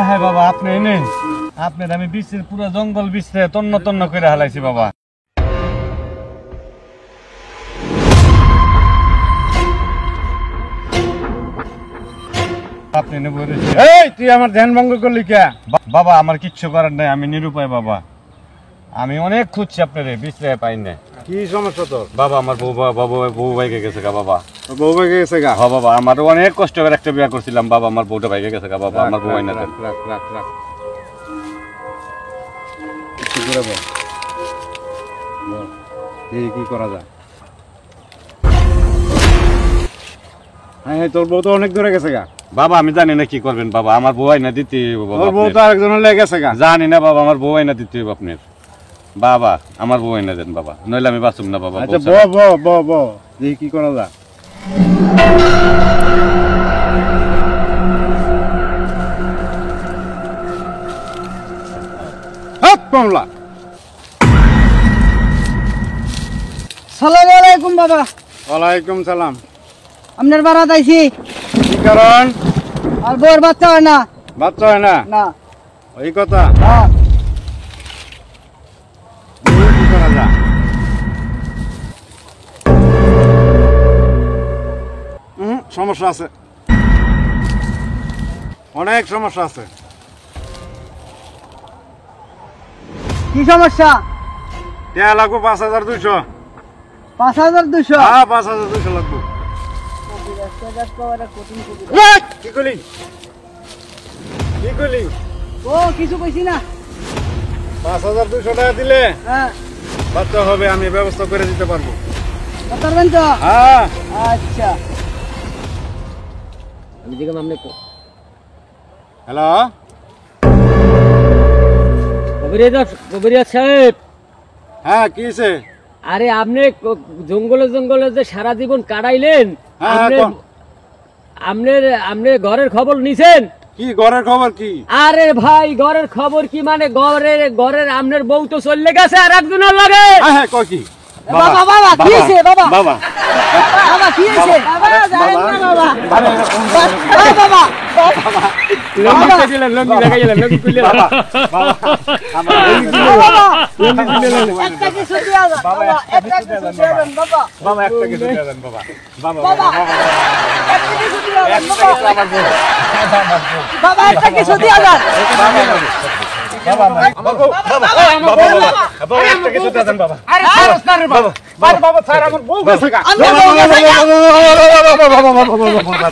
হ্যাঁ বাবা, আপনি এনে আপনার আমি বিশ্বের পুরো জঙ্গল বিশ্বে তন্ন তন্ন করে হালাইছি বাবা। আপনি তুই আমার ধ্যান ভঙ্গ করলি কে? বাবা আমার কিচ্ছু করার নাই, আমি নিরুপায় বাবা। আমি অনেক খুঁজছি আপনারে, বিশ্রায় পাই না। কি সমস্যা তোর? বাবা আমার বউ ভাইকে গেছে গা বাবা। বউ ভাইকে গেছে গা? হ্যাঁ বাবা, আমার অনেক কষ্ট করে একটা বিয়ে করছিলাম বাবা, আমার বউটা ভাইকে গেছে গা বাবা। আমার বউ না কি করা যায়? হ্যাঁ তোর বউ তো অনেক দূরে গেছে গা বাবা। আমি জানি না কি করবেন বাবা, আমার বউ আইনা দিতে তোর বউ তো আরেকজনের লেগে গেছে গা। জানি না বাবা, আমার বউ আইনা দিতে হবে আপনার বাবা। আমার বউ আইনা দেন বাবা, নইলে আমি বাঁচুম না বাবা। আচ্ছা ব দেখি কি করা যায়। কমলা সালামু আলাইকুম বাবা। ওয়ালাইকুম সালাম। আপনার বারাত আইছি। কি কারণ? আর বউর বাচ্চা হয় না। বাচ্চা হয় না? না। ওই কথা? হ্যাঁ। কি করা যায়? সমস্যা আছে, অনেক সমস্যা আছে। কি সমস্যা? টাকা লাগবো 5200। 5200? হ্যাঁ 5200 লাগবো। কি করলি? কি করলি? ও কিছু কইছি না। 5200 টাকা দিলে হ্যাঁ বাচ্চা হবে, আমি ব্যবস্থা করে দিতে পারবো। পারবেন তো? হ্যাঁ। আচ্ছা আমি দেখলাম আপনি। হ্যালো কবিরাজ সাহেব। হ্যাঁ কি হয়েছে? আরে আপনি জঙ্গলে জঙ্গলে যে সারা জীবন কাটাইলেন, আপনি ঘরের খবর নিছেন? কি ঘরের খবর কি? আরে ভাই ঘরের খবর কি মানে ঘরের আপনার বউ তো চলে গেছে আর একজনের লাগে। হ্যাঁ কই কি? বাবা বাবা কি হইছে? বাবা বাবা বাবা কি হইছে? বাবা জানেন না বাবা। বাবা বাবা লঙ্গি দিলেন, লঙ্গি লাগাইলেন, লঙ্গি খুলে বাবা। আমার লঙ্গি খুলে একটা কিছু দিয়া দাও বাবা, একটা কিছু দিয়া দেন বাবা। বাবা একটা কিছু দিয়ে দেন বাবা। বাবা বাবা একটা কিছু দিয়া দেন বাবা। বাবা একটা কিছু দিয়া দেন বাবা। বাবা একটা কিছু দিয়ে দেন বাবা। আরে ছাড়স না রে বাবা। বাবা ছাড়, আমার বউ গেছে গা। আমি বউ গেছে গা। বাবা